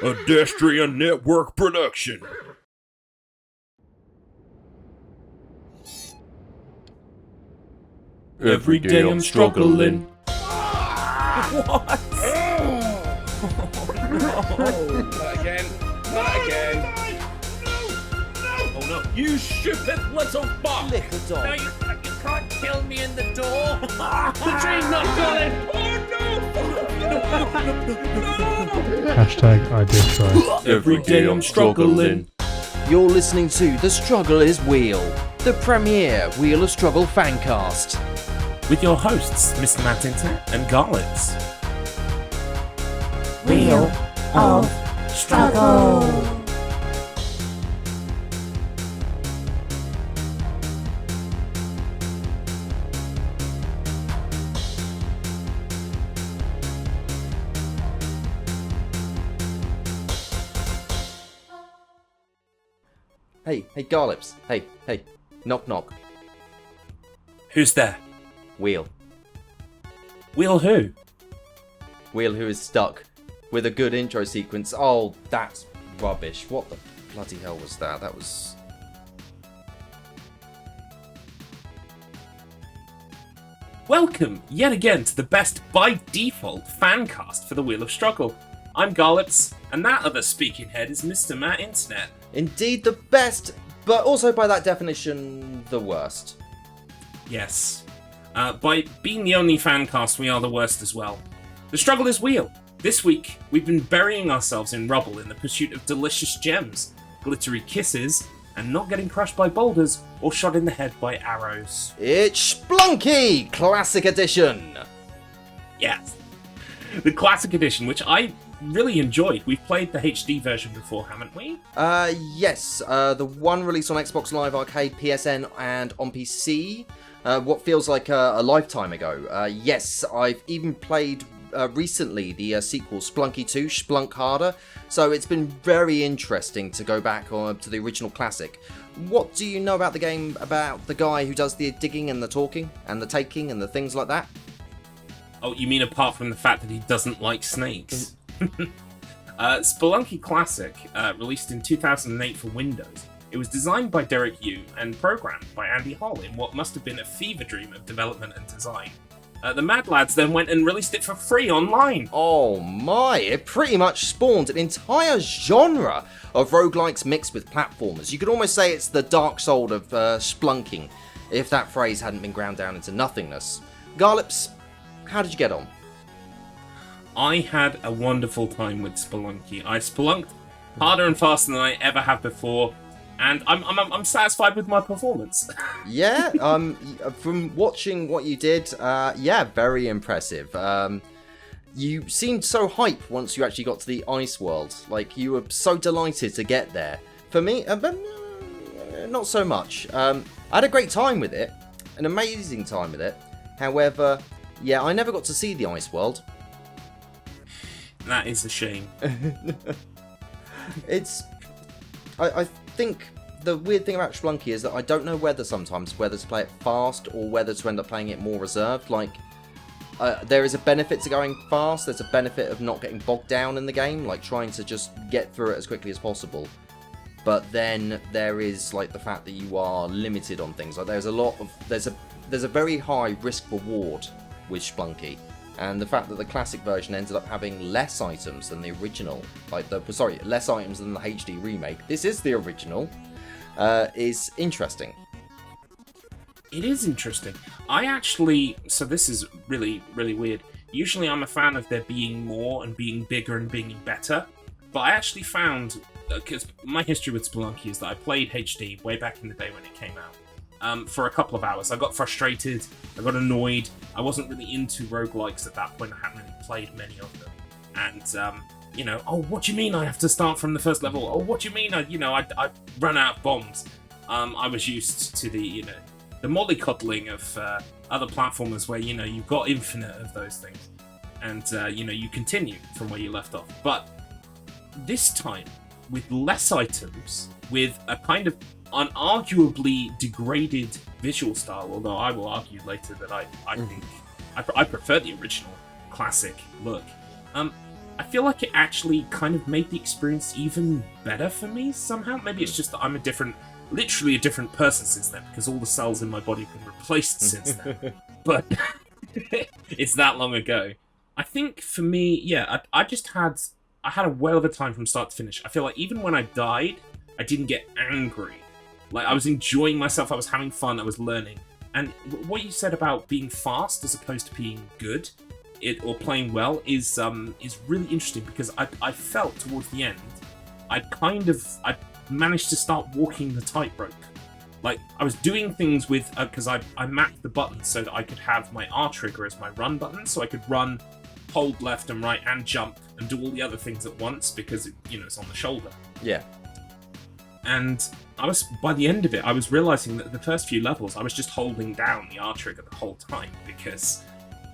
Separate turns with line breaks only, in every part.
A Destrian Network production. Every day I'm struggling.
What?
Not again. Not again.
Oh no. You stupid little fuck!
Little dog.
No, you can't kill me in the door. The train not going.
Hashtag I did try.
Every day I'm struggling.
You're listening to The Struggle is Wheel, the premiere Wheel of Struggle fancast.
With your hosts, Mr. Matt Internet and Garlips.
Wheel of Struggle.
Hey, Garlips. Hey, knock knock.
Who's there?
Wheel.
Wheel who?
Wheel who is stuck with a good intro sequence. Oh, that's rubbish. What the bloody hell was that? That was...
Welcome yet again to the best by default fancast for the Wheel of Struggle. I'm Garlips, and that other speaking head is Mr. Matt Internet.
Indeed the best, but also by that definition, the worst.
Yes. By being the only fancast, we are the worst as well. The struggle is wheel. This week, we've been burying ourselves in rubble in the pursuit of delicious gems, glittery kisses, and not getting crushed by boulders or shot in the head by arrows.
It's Splunky Classic Edition!
Yes. The Classic Edition, which I really enjoyed. We've played the HD version before, haven't we?
Yes. The one released on Xbox Live Arcade, PSN, and on PC. What feels like a lifetime ago. Yes, I've even played recently the sequel, Spelunky 2, Shplunk Harder. So it's been very interesting to go back to the original classic. What do you know about the game, about the guy who does the digging and the talking, and the taking, and the things like that?
Oh, you mean apart from the fact that he doesn't like snakes? Spelunky Classic, released in 2008 for Windows. It was designed by Derek Yu and programmed by Andy Hall in what must have been a fever dream of development and design. The Mad Lads then went and released it for free online.
Oh my, it pretty much spawned an entire genre of roguelikes mixed with platformers. You could almost say it's the dark soul of splunking, if that phrase hadn't been ground down into nothingness. Garlips, how did you get on?
I had a wonderful time with Spelunky. I spelunked harder and faster than I ever have before, and I'm satisfied with my performance.
Yeah, from watching what you did, yeah, very impressive. You seemed so hype once you actually got to the ice world. Like, you were so delighted to get there. For me, not so much. I had a great time with it, an amazing time with it. However, yeah, I never got to see the ice world.
That is a shame.
I think the weird thing about Splunky is that I don't know whether to play it fast or whether to end up playing it more reserved. Like, there is a benefit to going fast, there's a benefit of not getting bogged down in the game, like trying to just get through it as quickly as possible. But then there is like the fact that you are limited on things. Like there's a very high risk reward with Splunky. And the fact that the classic version ended up having less items than the original, less items than the HD remake, this is the original, is interesting.
It is interesting. So this is really, really weird. Usually I'm a fan of there being more and being bigger and being better, but I actually found, because my history with Spelunky is that I played HD way back in the day when it came out. For a couple of hours. I got frustrated, I got annoyed, I wasn't really into roguelikes at that point, I hadn't really played many of them. And, oh, what do you mean I have to start from the first level? Oh, what do you mean I run out of bombs? I was used to the mollycoddling of other platformers where, you've got infinite of those things. And, you continue from where you left off. But this time, with less items, with a kind of unarguably degraded visual style, although I will argue later that I think I prefer the original classic look. I feel like it actually kind of made the experience even better for me somehow. Maybe it's just that I'm literally a different person since then, because all the cells in my body have been replaced since then. But it's that long ago. I think for me, yeah, I had a whale of a time from start to finish. I feel like even when I died, I didn't get angry. Like, I was enjoying myself, I was having fun, I was learning. And what you said about being fast as opposed to being good, or playing well, is really interesting, because I felt towards the end, I managed to start walking the tightrope. Like, I was doing things with, because I mapped the buttons so that I could have my R trigger as my run button, so I could run, hold left and right, and jump, and do all the other things at once, because, it's on the shoulder.
Yeah.
And by the end of it, I was realizing that the first few levels, I was just holding down the R trigger the whole time, because,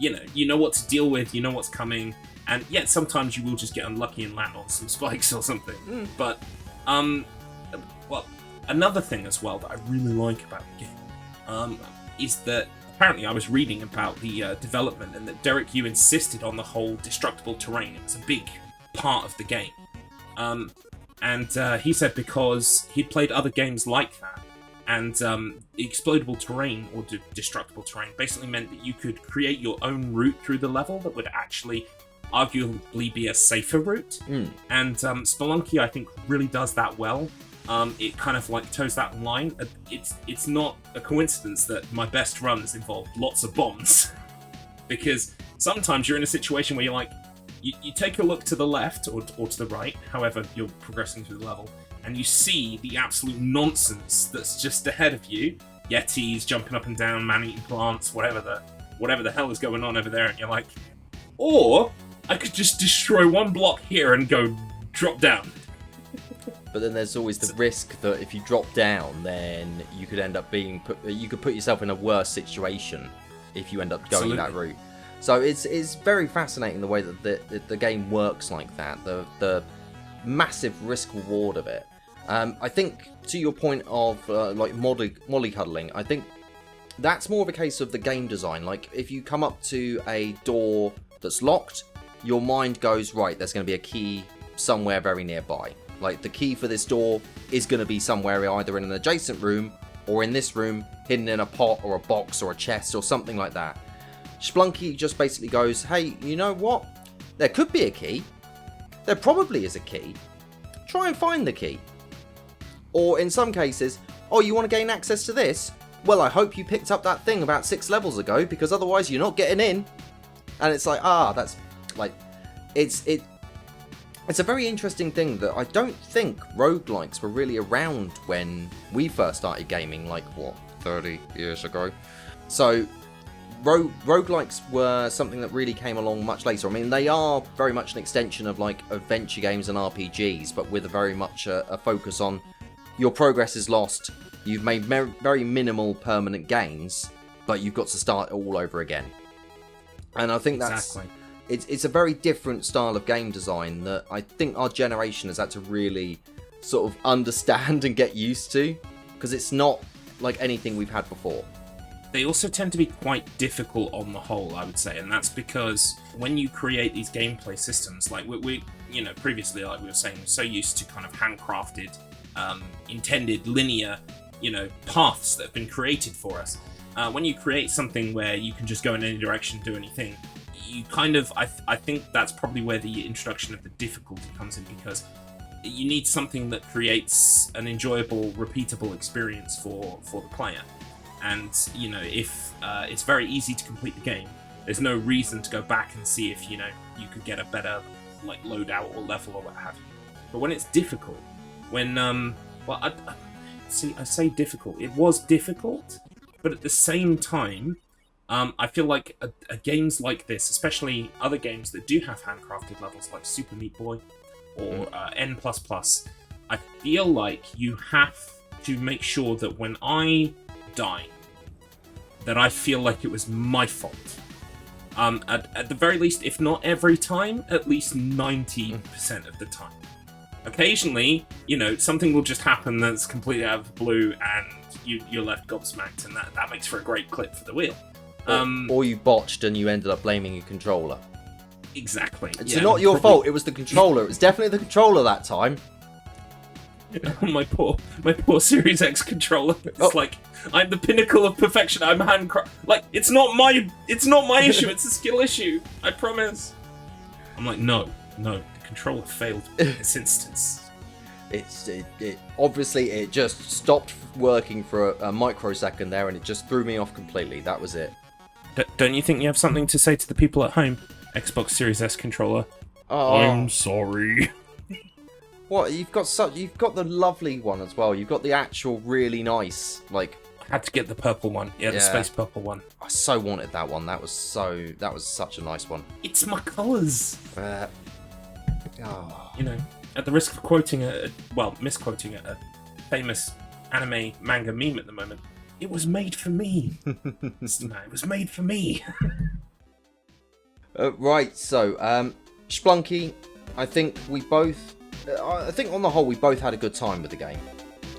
you know what to deal with, you know what's coming, and yet sometimes you will just get unlucky and land on some spikes or something. But, well, another thing as well that I really like about the game is that apparently I was reading about the development, and that Derek, you insisted on the whole destructible terrain. It was a big part of the game. And he said because he'd played other games like that, and the explodable terrain, or destructible terrain, basically meant that you could create your own route through the level that would actually arguably be a safer route. And Spelunky, I think, really does that well. It kind of like toes that line. It's not a coincidence that my best runs involved lots of bombs, because sometimes you're in a situation where you're like, you take a look to the left or to the right, however you're progressing through the level, and you see the absolute nonsense that's just ahead of you. Yetis jumping up and down, man-eating plants, whatever the hell is going on over there, and you're like, or I could just destroy one block here and go drop down.
But then there's always the risk that if you drop down, then you could end up you could put yourself in a worse situation if you end up going that route. So it's very fascinating the way that the game works like that, the massive risk reward of it. I think, to your point of like mollycoddling, I think that's more of a case of the game design. Like, if you come up to a door that's locked, your mind goes, right, there's going to be a key somewhere very nearby. Like, the key for this door is going to be somewhere either in an adjacent room or in this room, hidden in a pot or a box or a chest or something like that. Splunky just basically goes, hey, you know what? There could be a key. There probably is a key. Try and find the key. Or in some cases, oh, you want to gain access to this? Well, I hope you picked up that thing about 6 levels ago, because otherwise you're not getting in. And it's like, that's like, it's a very interesting thing that I don't think roguelikes were really around when we first started gaming, like, 30 years ago. So roguelikes were something that really came along much later. I mean, they are very much an extension of like adventure games and RPGs, but with very much a focus on your progress is lost, you've made very minimal permanent gains, but you've got to start all over again. And I think that's it's a very different style of game design that I think our generation has had to really sort of understand and get used to, because it's not like anything we've had before.
They also tend to be quite difficult on the whole, I would say, and that's because when you create these gameplay systems, like we previously, like we were saying, we're so used to kind of handcrafted, intended linear, paths that have been created for us. When you create something where you can just go in any direction, do anything, you kind of, I think that's probably where the introduction of the difficulty comes in, because you need something that creates an enjoyable, repeatable experience for the player. And, if it's very easy to complete the game, there's no reason to go back and see if, you could get a better, like, loadout or level or what have you. But when it's difficult, I say difficult. It was difficult, but at the same time, I feel like games like this, especially other games that do have handcrafted levels like Super Meat Boy or N++, I feel like you have to make sure that when I die, that I feel like it was my fault. At the very least, if not every time, at least 90% of the time. Occasionally, something will just happen that's completely out of the blue, and you're left gobsmacked, and that makes for a great clip for the wheel.
Or you botched and you ended up blaming your controller.
Exactly.
It's not your fault. It was the controller. It was definitely the controller that time.
my poor Series X controller. It's like I'm the pinnacle of perfection. I'm like it's not my issue. It's a skill issue. I promise. I'm like no. The controller failed in this instance.
It obviously it just stopped working for a microsecond there, and it just threw me off completely. That was it.
Don't you think you have something to say to the people at home? Xbox Series S controller.
Oh,
I'm sorry.
What you've got the lovely one as well. You've got the actual really nice like.
I had to get the purple one. Yeah, the space purple one.
I so wanted that one. That was such a nice one.
It's my colours.
Oh.
You know, at the risk of quoting misquoting a famous anime manga meme at the moment, it was made for me. It was made for me.
Right, so Splunky, I think on the whole we both had a good time with the game.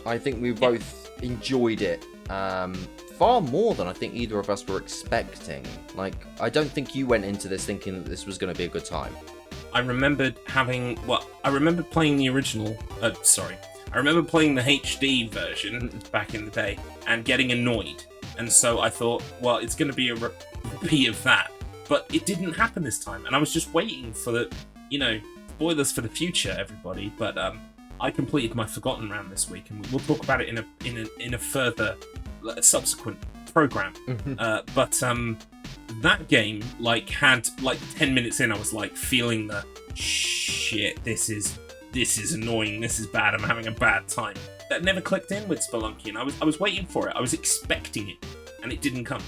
I think we both enjoyed it far more than I think either of us were expecting. Like, I don't think you went into this thinking that this was going to be a good time.
I remember playing the original. I remember playing the HD version back in the day and getting annoyed. And so I thought, well, it's going to be a repeat of that. But it didn't happen this time. And I was just waiting for the, spoilers for the future, everybody. But I completed my Forgotten round this week, and we'll talk about it in a further subsequent program. But that game had 10 minutes in, I was feeling the shit. This is annoying. This is bad. I'm having a bad time. That never clicked in with Spelunky, and I was waiting for it. I was expecting it, and it didn't come.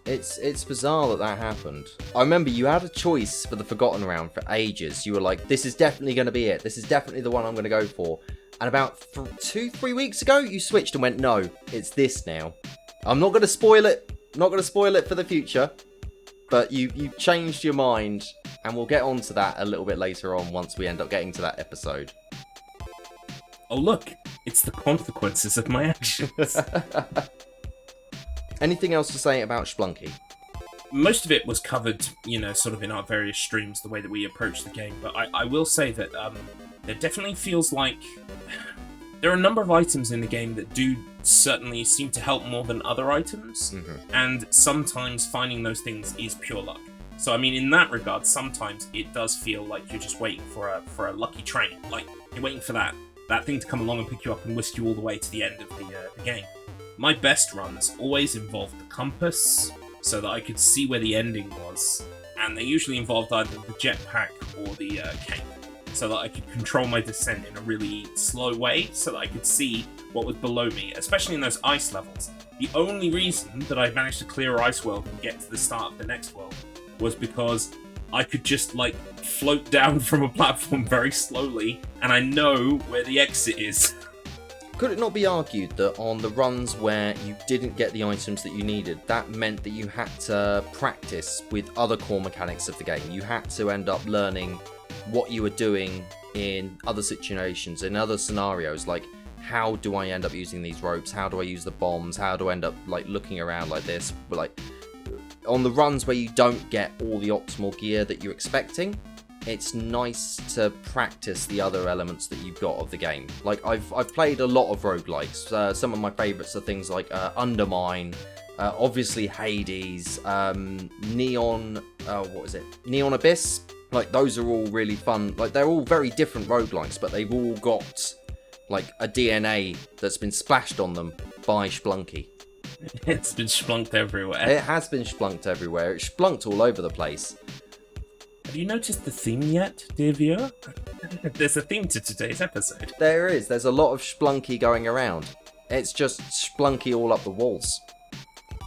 It's bizarre that happened. I remember you had a choice for the Forgotten round for ages. You were like, this is definitely going to be it. This is definitely the one I'm going to go for. And about 2-3 weeks ago, you switched and went, no, it's this now. I'm not going to spoil it. Not going to spoil it for the future. But you changed your mind, and we'll get onto that a little bit later on once we end up getting to that episode.
Oh, look. It's the consequences of my actions.
Anything else to say about Splunky?
Most of it was covered, sort of in our various streams, the way that we approach the game. But I will say that there definitely feels like there are a number of items in the game that do certainly seem to help more than other items. Mm-hmm. And sometimes finding those things is pure luck. So, I mean, in that regard, sometimes it does feel like you're just waiting for a lucky train. Like, you're waiting for that thing to come along and pick you up and whisk you all the way to the end of the game. My best runs always involved the compass, so that I could see where the ending was, and they usually involved either the jetpack or the cape, so that I could control my descent in a really slow way, so that I could see what was below me, especially in those ice levels. The only reason that I managed to clear Ice World and get to the start of the next world was because I could just, float down from a platform very slowly, and I know where the exit is.
Could it not be argued that on the runs where you didn't get the items that you needed, that meant that you had to practice with other core mechanics of the game? You had to end up learning what you were doing in other situations, in other scenarios, like how do I end up using these ropes? How do I use the bombs? How do I end up looking around like this? But on the runs where you don't get all the optimal gear that you're expecting, it's nice to practice the other elements that you've got of the game. I've played a lot of roguelikes. Some of my favourites are things like Undermine, obviously Hades, Neon Abyss. Those are all really fun. They're all very different roguelikes, but they've all got a DNA that's been splashed on them by Splunky.
It's been splunked everywhere.
It has been splunked everywhere. It's splunked all over the place.
Have you noticed the theme yet, dear viewer? There's a theme to today's episode.
There is. There's a lot of Splunky going around. It's just Splunky all up the walls.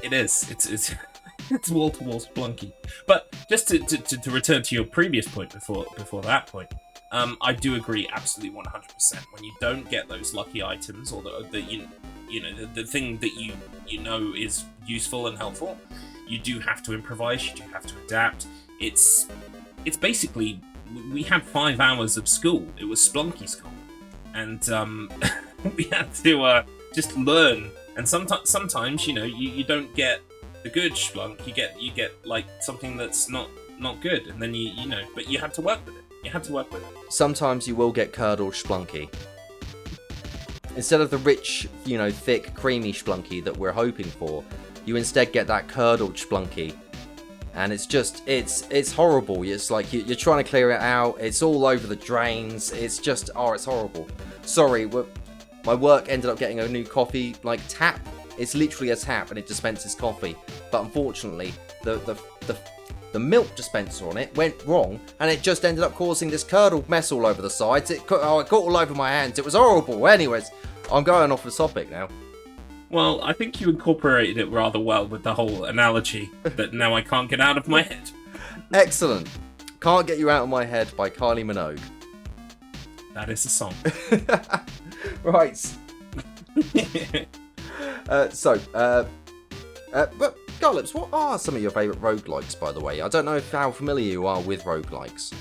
It is. It's wall-to-wall Splunky. But just to return to your previous point before that point, I do agree absolutely 100%. When you don't get those lucky items, or the thing that you know is useful and helpful, you do have to improvise. You do have to adapt. It's basically, we had 5 hours of school. It was Splunky school, and we had to just learn. And sometimes you don't get the good Splunk. You get something that's not not good, and then you know, but you had to work with it. You had to work with it.
Sometimes you will get curdled Splunky. Instead of the rich, you know, thick, creamy Splunky that we're hoping for, you instead get that curdled Splunky. And it's just, it's horrible. It's like you're trying to clear it out. It's all over the drains. It's just, it's horrible. Sorry, my work ended up getting a new coffee, like, tap. It's literally a tap and it dispenses coffee. But unfortunately, the milk dispenser on it went wrong, and it just ended up causing this curdled mess all over the sides. It got all over my hands. It was horrible. Anyways, I'm going off the topic now.
Well, I think you incorporated it rather well with the whole analogy that now I can't get out of my head.
Excellent. Can't Get You Out of My Head by Kylie Minogue.
That is a song.
Right. But Garlips, what are some of your favourite roguelikes, by the way? I don't know how familiar you are with roguelikes.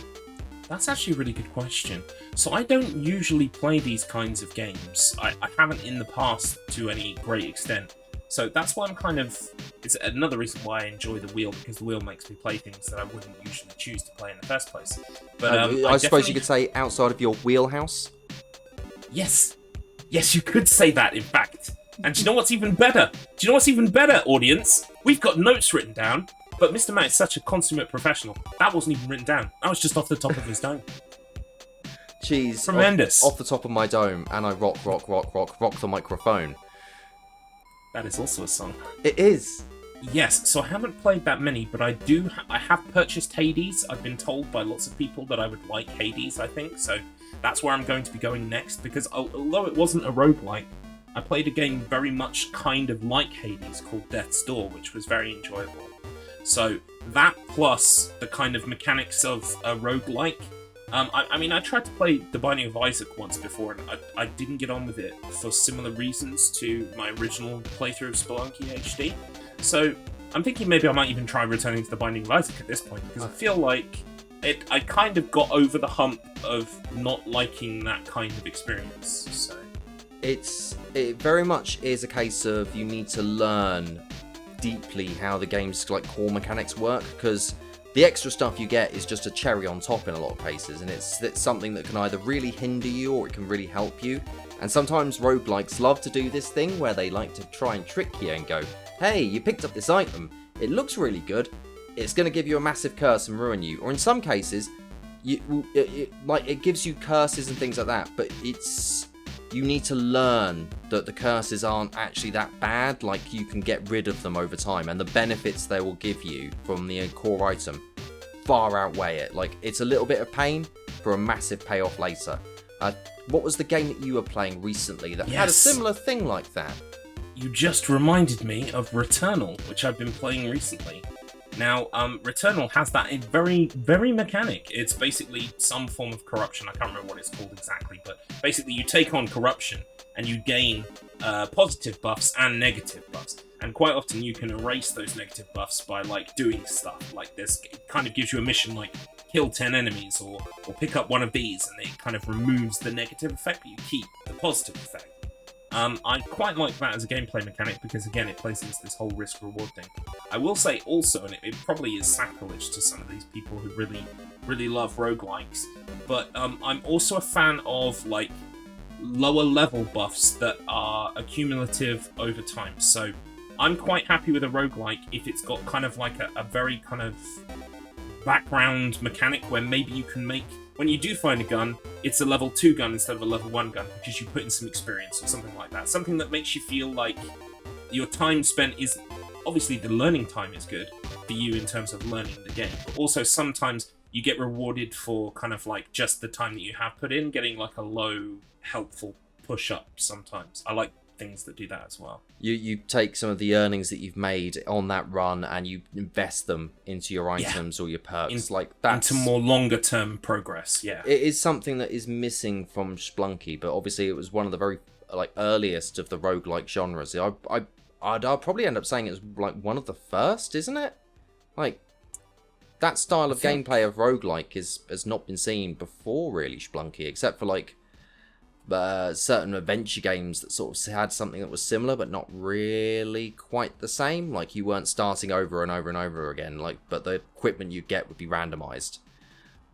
That's actually a really good question. So I don't usually play these kinds of games. I haven't in the past to any great extent. So that's why it's another reason why I enjoy the wheel, because the wheel makes me play things that I wouldn't usually choose to play in the first place. But
I suppose you could say outside of your wheelhouse?
Yes, you could say that, in fact. And do you know what's even better? Audience? We've got notes written down, but Mr. Matt is such a consummate professional. That wasn't even written down. That was just off the top of his dome.
Jeez.
Tremendous.
Off the top of my dome, and I rock the microphone.
That is also a song.
It is.
Yes, so I haven't played that many, but I have purchased Hades. I've been told by lots of people that I would like Hades, I think, so that's where I'm going to be going next, because although it wasn't a roguelike, I played a game very much kind of like Hades called Death's Door, which was very enjoyable. So that plus the kind of mechanics of a roguelike. I tried to play The Binding of Isaac once before, and I didn't get on with it for similar reasons to my original playthrough of Spelunky HD. So I'm thinking maybe I might even try returning to The Binding of Isaac at this point, because I feel like I kind of got over the hump of not liking that kind of experience. So
it very much is a case of you need to learn deeply how the game's like core mechanics work, because the extra stuff you get is just a cherry on top in a lot of cases, and it's something that can either really hinder you or it can really help you. And sometimes roguelikes love to do this thing where they like to try and trick you and go, hey, you picked up this item, it looks really good, it's going to give you a massive curse and ruin you. Or in some cases, it gives you curses and things like that, but you need to learn that the curses aren't actually that bad, like you can get rid of them over time, and the benefits they will give you from the core item far outweigh it. Like, it's a little bit of pain for a massive payoff later. What was the game that you were playing recently that had a similar thing like that?
You just reminded me of Returnal, which I've been playing recently. Now, Returnal has that very, very mechanic. It's basically some form of corruption. I can't remember what it's called exactly, but basically you take on corruption and you gain positive buffs and negative buffs. And quite often you can erase those negative buffs by like doing stuff like this. It kind of gives you a mission like kill 10 enemies or pick up one of these, and it kind of removes the negative effect, but you keep the positive effect. I quite like that as a gameplay mechanic because, again, it plays into this whole risk-reward thing. I will say also, and it probably is sacrilege to some of these people who really, really love roguelikes, but I'm also a fan of, like, lower-level buffs that are accumulative over time. So I'm quite happy with a roguelike if it's got kind of like a very kind of background mechanic where maybe you can make, when you do find a gun, it's a level 2 gun instead of a level 1 gun because you put in some experience or something like that. Something that makes you feel like your time spent is, obviously the learning time is good for you in terms of learning the game, but also sometimes you get rewarded for kind of like just the time that you have put in, getting like a low, helpful push-up sometimes. I like things that do that as well.
You take some of the earnings that you've made on that run and you invest them into your items or your perks. That's
into more longer term progress. Yeah,
it is something that is missing from Splunky, but obviously it was one of the very earliest of the roguelike genres. I'd probably end up saying it was like one of the first, isn't it? Like, that style of gameplay of roguelike has not been seen before, really, Splunky, except for like certain adventure games that sort of had something that was similar, but not really quite the same. Like, you weren't starting over and over and over again, like, but the equipment you get would be randomized.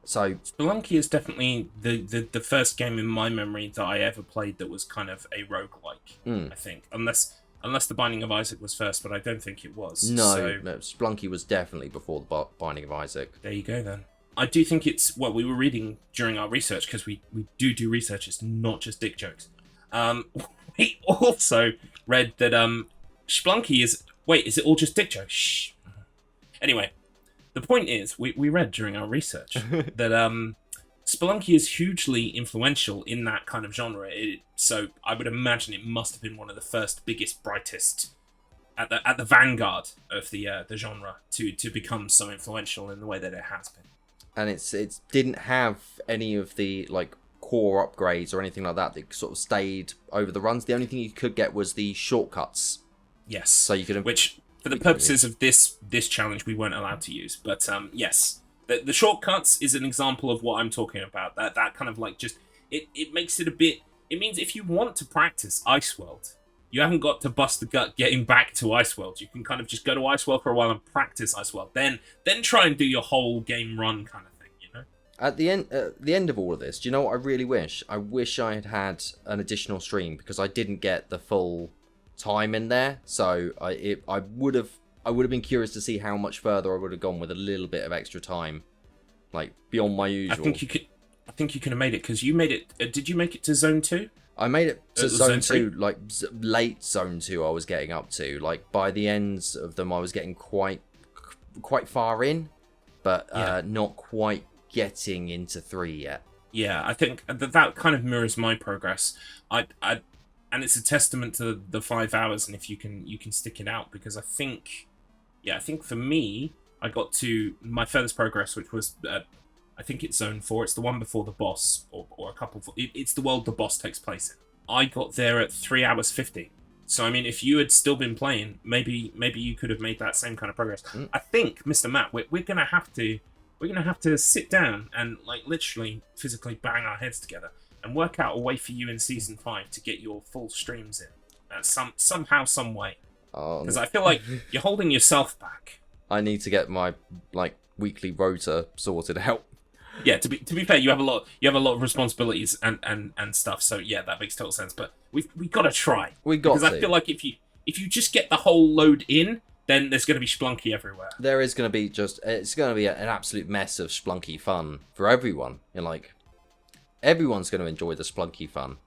So
Spelunky is definitely the first game in my memory that I ever played that was kind of a roguelike, I think. Unless the Binding of Isaac was first, but I don't think it was.
No, Splunky was definitely before the Binding of Isaac.
There you go, then. I do think it's... Well, we were reading during our research, because we do research, it's not just dick jokes. We also read that Splunky is... Wait, is it all just dick jokes? Shh. Anyway, the point is, we read during our research that Spelunky is hugely influential in that kind of genre. So I would imagine it must have been one of the first, biggest, brightest... At the vanguard of the genre to become so influential in the way that it has been.
And it didn't have any of the like core upgrades or anything like that sort of stayed over the runs. The only thing you could get was the shortcuts.
Yes.
So you could,
which for the purposes of this challenge we weren't allowed to use. But yes, the shortcuts is an example of what I'm talking about. That kind of like just it makes it a bit. It means if you want to practice Iceworld, you haven't got to bust the gut getting back to Iceworld. You can kind of just go to Iceworld for a while and practice Iceworld. Then try and do your whole game run kind of thing, you know?
At the end of all of this, do you know what I really wish? I wish I had had an additional stream because I didn't get the full time in there. So I would have been curious to see how much further I would have gone with a little bit of extra time, like beyond my usual.
I think you could have made it because you made it. Did you make it to Zone 2?
I made it to Zone 2,
3?
like late Zone 2 I was getting up to. Like by the ends of them I was getting quite far in, but not quite getting into 3 yet.
Yeah, I think that kind of mirrors my progress. And it's a testament to the 5 hours and if you can stick it out because I think for me I got to my furthest progress, which was I think it's Zone 4. It's the one before the boss, or a couple. It's the world the boss takes place in. I got there at 3 hours 50. So I mean, if you had still been playing, maybe you could have made that same kind of progress. I think, Mr. Matt, we're gonna have to sit down and like literally physically bang our heads together and work out a way for you in season 5 to get your full streams in, somehow, some way. Because I feel like you're holding yourself back.
I need to get my like weekly rota sorted out.
Yeah, to be fair, you have a lot of responsibilities and stuff. So yeah, that makes total sense. But we got to try. Because I feel like if you just get the whole load in, then there's going to be Splunky everywhere.
There is going to be it's going to be an absolute mess of Splunky fun for everyone. You're like, everyone's going to enjoy the Splunky fun.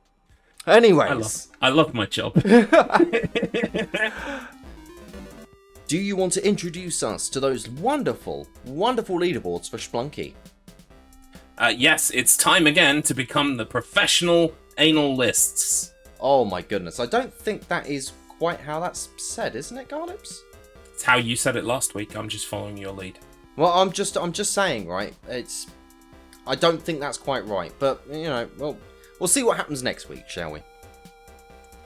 Anyways,
I love my job.
Do you want to introduce us to those wonderful, wonderful leaderboards for Splunky?
Yes, it's time again to become the Professional Analysts.
Oh my goodness, I don't think that is quite how that's said, isn't it, Garlips?
It's how you said it last week. I'm just following your lead.
Well, I'm just saying, right? I don't think that's quite right, but you know, well, we'll see what happens next week, shall we?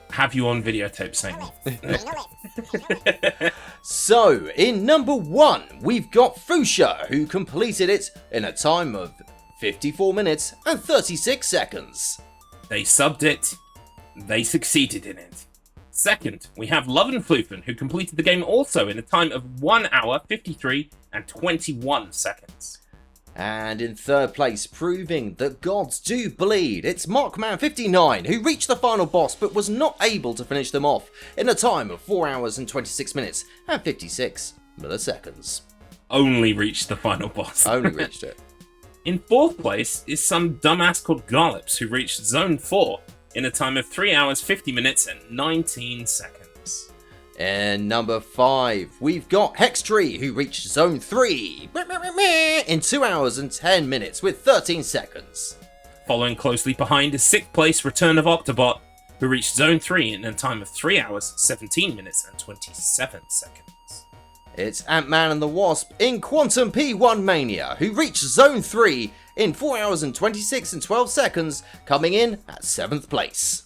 Have you on videotape saying that?
So, in number 1, we've got Fuchsia, who completed it in a time of 54 minutes and 36 seconds.
They subbed it. They succeeded in it. Second, we have Love and Floofin, who completed the game also in a time of 1 hour, 53 and 21 seconds.
And in third place, proving that gods do bleed, it's Markman59, who reached the final boss but was not able to finish them off in a time of 4 hours and 26 minutes and 56 milliseconds.
Only reached the final boss.
Only reached it.
In fourth place is some dumbass called Garlips, who reached Zone 4 in a time of 3 hours, 50 minutes and 19 seconds.
And number 5, we've got Hextree, who reached Zone 3 in 2 hours and 10 minutes with 13 seconds.
Following closely behind is 6th place Return of Octobot, who reached Zone 3 in a time of 3 hours, 17 minutes and 27 seconds.
It's Ant-Man and the Wasp in Quantum P1 Mania, who reached Zone 3 in 4 hours and 26 and 12 seconds, coming in at 7th place.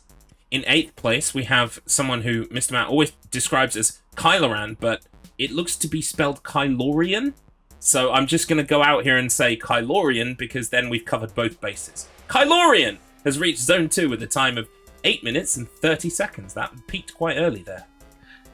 In 8th place, we have someone who Mr. Matt always describes as Kyloran, but it looks to be spelled Kylorian. So I'm just going to go out here and say Kylorian, because then we've covered both bases. Kylorian, has reached Zone 2 with a time of 8 minutes and 30 seconds. That peaked quite early there.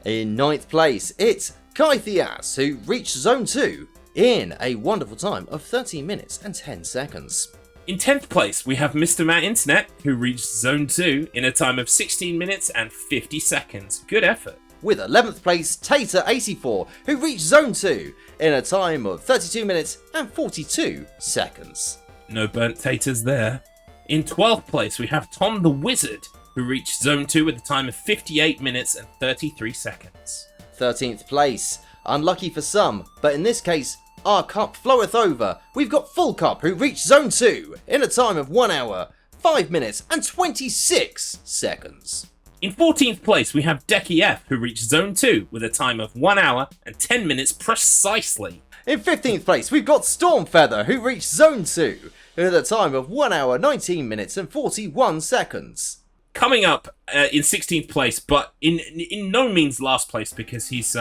In 9th place, it's Kythias, who reached Zone 2 in a wonderful time of 13 minutes and 10 seconds.
In 10th place, we have Mr. Matt Internet, who reached Zone 2 in a time of 16 minutes and 50 seconds. Good effort.
With 11th place, Tater84, who reached Zone 2 in a time of 32 minutes and 42 seconds.
No burnt taters there. In 12th place, we have Tom the Wizard, who reached Zone 2 with a time of 58 minutes and 33 seconds.
13th place, unlucky for some, but in this case, our cup floweth over. We've got Full Cup, who reached Zone 2 in a time of 1 hour, 5 minutes and 26 seconds.
In 14th place, we have Decky F, who reached Zone 2 with a time of 1 hour and 10 minutes precisely.
In 15th place, we've got Stormfeather, who reached Zone 2 with a time of 1 hour, 19 minutes and 41 seconds.
Coming up in 16th place, but in no means last place because he's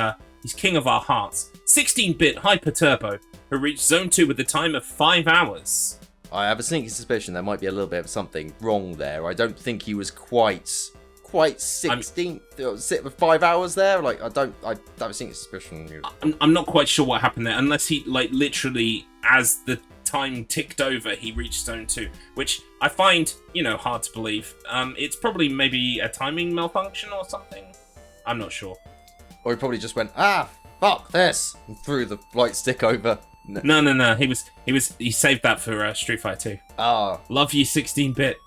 king of our hearts, 16-bit Hyper Turbo, who reached Zone 2 with a time of 5 hours.
I have a sneaky suspicion there might be a little bit of something wrong there. I don't think he was quite 16 5 hours there. Like I have a sneaky suspicion.
I'm not quite sure what happened there, unless he literally as the time ticked over he reached Zone 2, which I find hard to believe. It's probably maybe a timing malfunction or something. I'm not sure.
Or he probably just went, fuck this, and threw the light stick over.
No. He saved that for Street Fighter 2. Love you, 16-bit.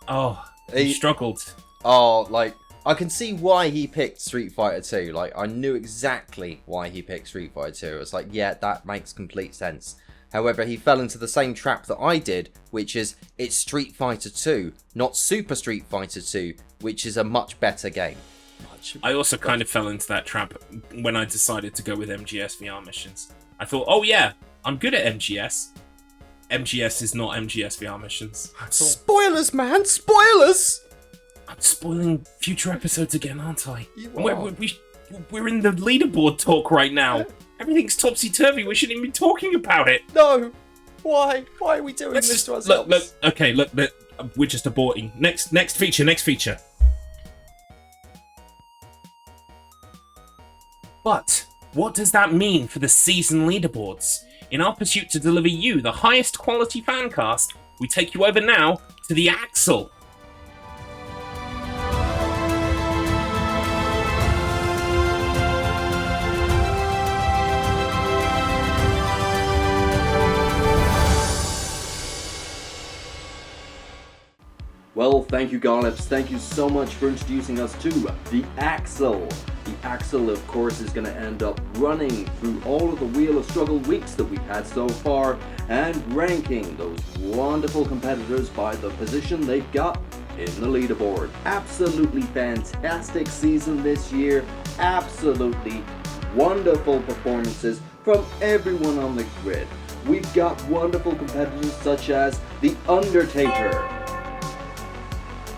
He struggled.
I can see why he picked Street Fighter 2. Like, I knew exactly why he picked Street Fighter 2. It's like, yeah, that makes complete sense. However, he fell into the same trap that I did, which is, it's Street Fighter 2, not Super Street Fighter 2, which is a much better game.
I also kind of fell into that trap when I decided to go with MGS VR missions. I thought, oh yeah, I'm good at MGS. MGS is not MGS VR missions.
Spoilers, man! Spoilers!
I'm spoiling future episodes again, aren't I? We're in the leaderboard talk right now. Everything's topsy-turvy. We shouldn't even be talking about it.
No! Why? Why are we doing this to ourselves?
Look, we're just aborting. Next feature. But what does that mean for the season leaderboards? In our pursuit to deliver you the highest quality fancast, we take you over now to the Axle.
Well, thank you, Garlips. Thank you so much for introducing us to the Axle. The Axle, of course, is going to end up running through all of the Wheel of Struggle weeks that we've had so far and ranking those wonderful competitors by the position they've got in the leaderboard. Absolutely fantastic season this year. Absolutely wonderful performances from everyone on the grid. We've got wonderful competitors such as The Undertaker,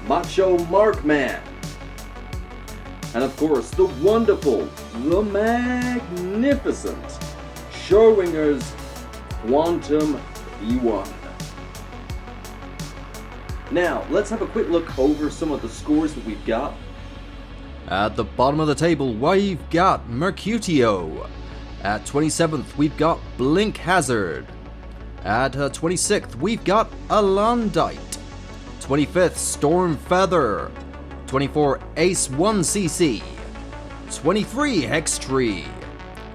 Macho Markman, and of course the wonderful, the magnificent Schrodinger's Quantum P1. Now, let's have a quick look over some of the scores that we've got. At the bottom of the table, we've got Mercutio. At 27th, we've got Blink Hazard. At 26th, we've got Alondite. 25th, Storm Feather. 24, Ace 1cc. 23, Hex Tree.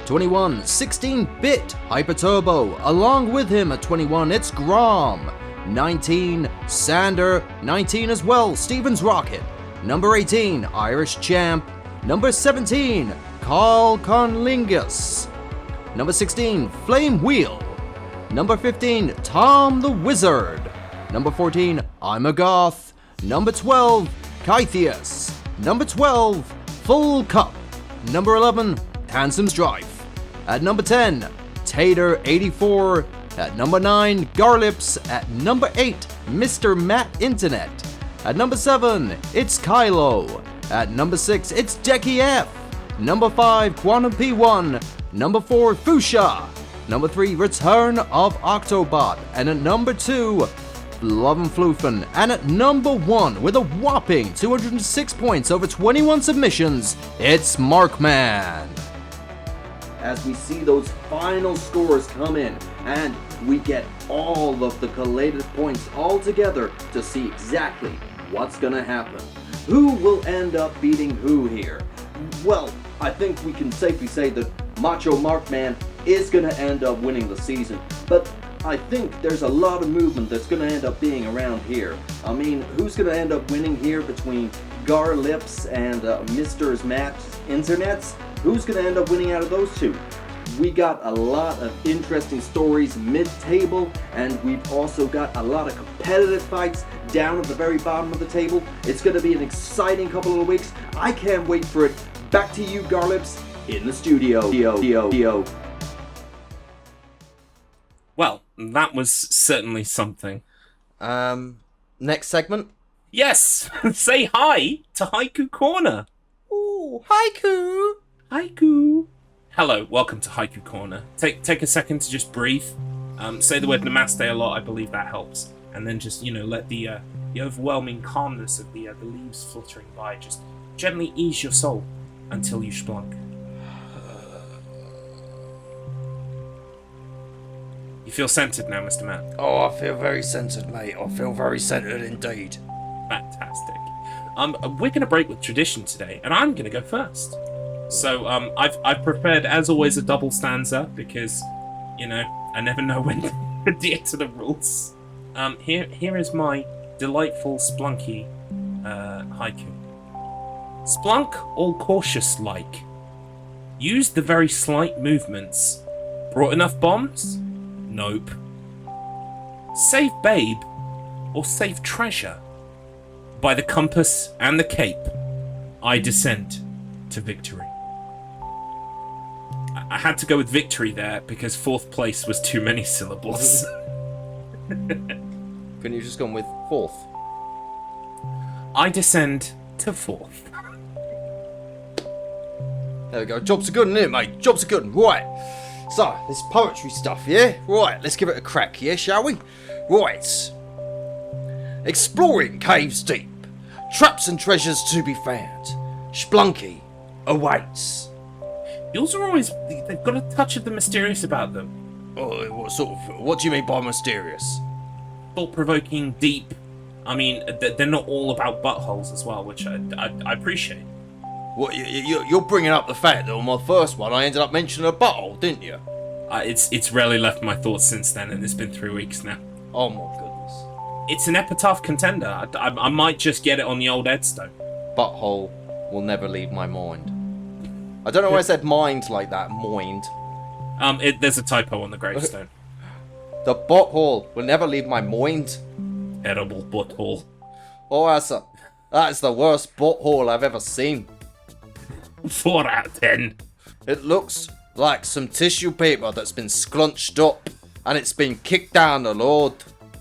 21, 16-bit Hyper Turbo. Along with him at 21, it's Grom. 19, Sander. 19 as well, Stevens Rocket. Number 18, Irish Champ. Number 17, Carl Conlingus. Number 16, Flame Wheel. Number 15, Tom the Wizard. Number 14, I'm a Goth. Number 12, Kythias. Number 12, Full Cup. Number 11, Handsome Strife. At number 10, Tater84. At number 9, Garlips. At number 8, Mr. Matt Internet. At number 7, it's Kylo. At number 6, it's Decky F. Number 5, Quantum P1. Number 4, Fuchsia. Number 3, Return of Octobot. And at number 2, Fluffen. And at number 1, with a whopping 206 points over 21 submissions, it's Markman. As we see those final scores come in, and we get all of the collated points all together to see exactly what's gonna happen. Who will end up beating who here? Well, I think we can safely say that Macho Markman is gonna end up winning the season, but I think there's a lot of movement that's gonna end up being around here. I mean, who's gonna end up winning here between Garlips and Mr. Matt's Internets? Who's going to end up winning out of those two? We got a lot of interesting stories mid-table, and we've also got a lot of competitive fights down at the very bottom of the table. It's going to be an exciting couple of weeks. I can't wait for it. Back to you, Garlips, in the studio.
Well, that was certainly something.
Next segment?
Yes! Say hi to Haiku Corner!
Ooh, haiku!
Haiku! Hello, welcome to Haiku Corner. Take a second to just breathe. Say the word namaste a lot, I believe that helps. And then just, let the overwhelming calmness of the leaves fluttering by just gently ease your soul until you splunk. You feel centered now, Mr. Matt?
Oh, I feel very centered, mate. I feel very centered indeed.
Fantastic. We're going to break with tradition today, and I'm going to go first. So, I've prepared, as always, a double stanza, because, I never know when to adhere to the rules. Here is my delightful Splunky haiku. Splunk all cautious-like. Used the very slight movements. Brought enough bombs? Nope. Save babe, or save treasure. By the compass and the cape, I descend to victory. I had to go with victory there because 4th place was too many syllables.
Couldn't you just gone with 4th?
I descend to 4th.
There we go. Jobs are good, isn't it, mate? Jobs are good. Right. So, this poetry stuff, yeah? Right, let's give it a crack, yeah, shall we? Right. Exploring caves deep. Traps and treasures to be found. Splunky awaits.
Yours are always... They've got a touch of the mysterious about them.
Oh, what do you mean by mysterious?
Thought-provoking, deep. I mean, they're not all about buttholes as well, which I appreciate.
What, you're bringing up the fact that on my first one I ended up mentioning a butthole, didn't you?
It's rarely left my thoughts since then, and it's been 3 weeks now.
Oh my goodness.
It's an epitaph contender. I might just get it on the old headstone.
Butthole will never leave my mind. I don't know why I said mind like that, mind.
There's a typo on the gravestone.
The butthole will never leave my mind.
Edible butthole.
Oh, that's the worst butthole I've ever seen.
4 out of 10.
It looks like some tissue paper that's been scrunched up and it's been kicked down the road.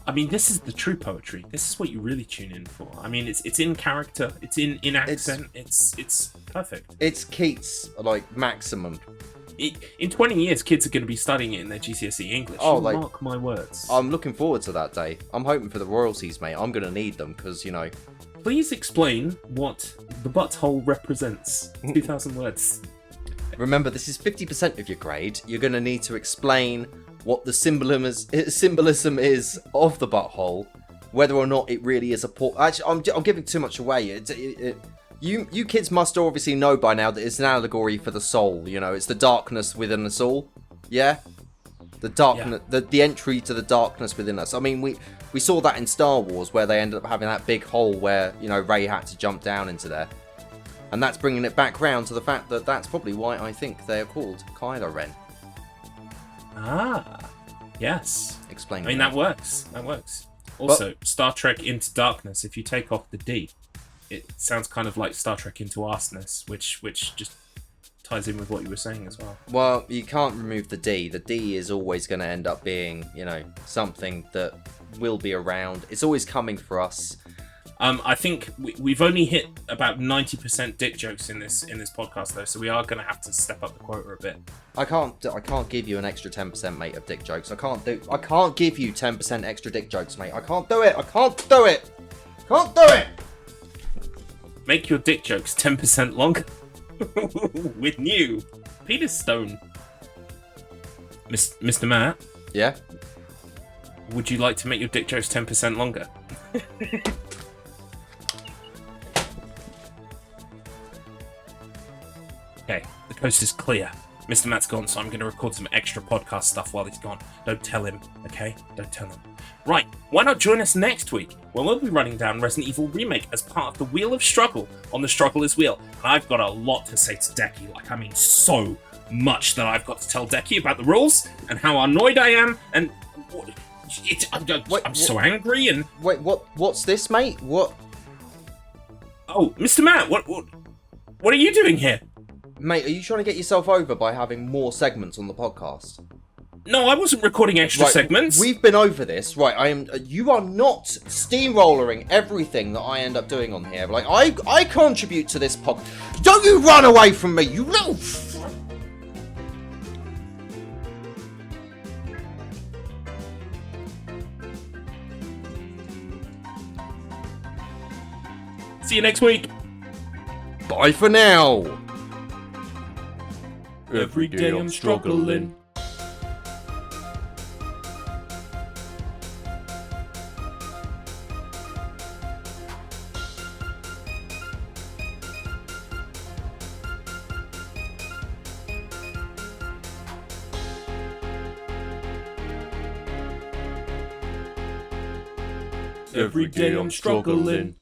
I mean, this is the true poetry. This is what you really tune in for. I mean, it's in character, it's in accent, it's perfect.
It's Keats, like, maximum.
In 20 years, kids are going to be studying it in their GCSE English.
Oh, like,
mark my words.
I'm looking forward to that day. I'm hoping for the royalties, mate. I'm going to need them because,
Please explain what the butthole represents. 2,000 words.
Remember, this is 50% of your grade. You're going to need to explain what the symbolism is of the butthole, whether or not it really is a Actually, I'm giving too much away. You kids must obviously know by now that it's an allegory for the soul. It's the darkness within us all. Yeah, the darkness, the entry to the darkness within us. I mean, we saw that in Star Wars where they ended up having that big hole where Rey had to jump down into there. And that's bringing it back round to the fact that that's probably why I think they are called Kylo Ren.
Ah, yes.
Explain.
I mean, that works. That works. Also, Star Trek Into Darkness, if you take off the D, it sounds kind of like Star Trek Into Arseness, which just ties in with what you were saying as well.
Well, you can't remove the D. The D is always going to end up being, something that will be around. It's always coming for us.
I think we've only hit about 90% dick jokes in this podcast though, so we are going to have to step up the quota a bit.
I can't give you an extra 10%, mate, of dick jokes. I can't give you 10% extra dick jokes, mate. I can't do it. Can't do it.
Make your dick jokes 10% longer with new Peter Stone. Mr. Matt?
Yeah?
Would you like to make your dick jokes 10% longer? Okay, the coast is clear. Mr. Matt's gone, so I'm going to record some extra podcast stuff while he's gone. Don't tell him, okay? Don't tell him. Right, why not join us next week when we'll be running down Resident Evil Remake as part of the Wheel of Struggle on the Struggle is Wheel. And I've got a lot to say to Decky, so much that I've got to tell Decky about the rules and how annoyed I am and I'm so angry and...
Wait, what's this, mate? What?
Oh, Mr. Matt, what are you doing here?
Mate, are you trying to get yourself over by having more segments on the podcast?
No, I wasn't recording extra segments.
We've been over this. Right, you are not steamrollering everything that I end up doing on here. Like, I contribute to this podcast. Don't you run away from me, you little...
See you next week.
Bye for now.
Every day I'm struggling. Every day I'm struggling.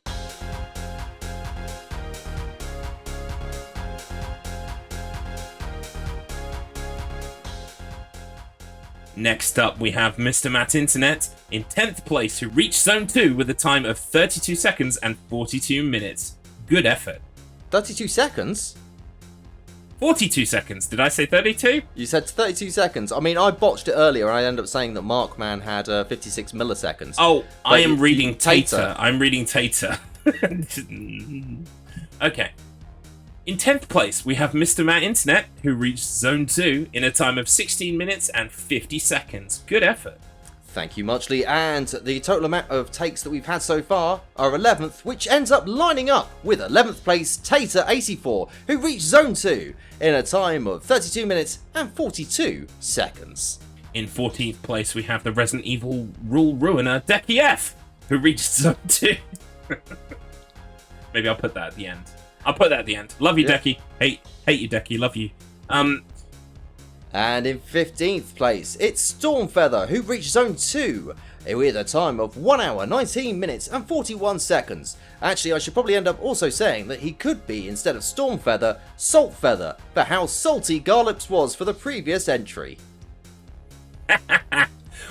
Next up, we have Mr. Matt Internet in 10th place, who reached Zone 2 with a time of 32 seconds and 42 minutes. Good effort.
32 seconds?
42 seconds. Did I say 32?
You said 32 seconds. I mean, I botched it earlier and I ended up saying that Markman had 56 milliseconds.
Oh, I am
you-
reading
Tater.
Tater. I'm reading Tater. Okay. In 10th place, we have Mr. Matt Internet, who reached Zone 2 in a time of 16 minutes and 50 seconds. Good effort.
Thank you, Muchly. And the total amount of takes that we've had so far are 11th, which ends up lining up with 11th place Tater84, who reached Zone 2 in a time of 32 minutes and 42 seconds.
In 14th place, we have the Resident Evil rule ruiner, Decky F, who reached Zone 2. Maybe I'll put that at the end. Love you,
Yeah.
Decky. Hate you, Decky. Love you.
And in 15th place, it's Stormfeather, who reached Zone 2 with a time of 1 hour, 19 minutes and 41 seconds. Actually, I should probably end up also saying that he could be, instead of Stormfeather, Saltfeather, for how salty Garlips was for the previous entry.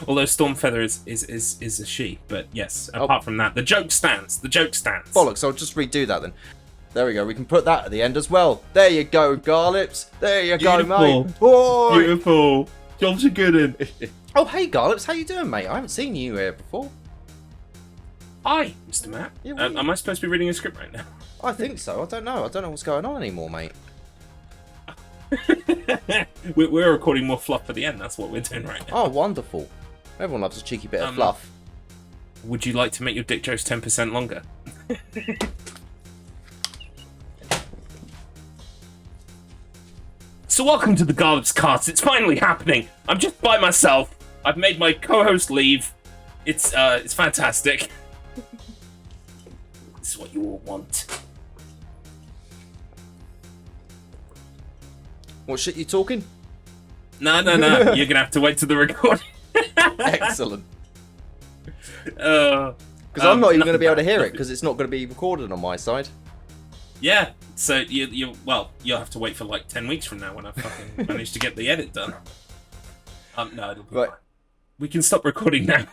Although Stormfeather is a she, but yes, apart from that, the joke stands.
Bollocks, I'll just redo that then. There we go, we can put that at the end as well. There you go, Garlips. There you go, mate. Boy.
Beautiful. Jobs are good in.
Oh, hey, Garlips, how you doing, mate? I haven't seen you here before.
Hi, Mr. Matt.
Yeah, what are you-
am I supposed to be reading a script right now?
I think so. I don't know what's going on anymore, mate.
We're recording more fluff for the end. That's what we're doing right now.
Oh, wonderful. Everyone loves a cheeky bit of
Um,
fluff.
Would you like to make your dick jokes 10% longer? So welcome to the Garlips cast. It's finally happening. I'm just by myself. I've made my co-host leave. It's fantastic. This is what you all want.
What shit you talking?
No. You're gonna have to wait till the recording.
Excellent.
Because
Because I'm not even going to be able to hear it because it's not going to be recorded on my side.
Yeah, so you'll have to wait for like 10 weeks from now when I fucking manage to get the edit done. No, it'll be
Right.
fine. We can stop recording now.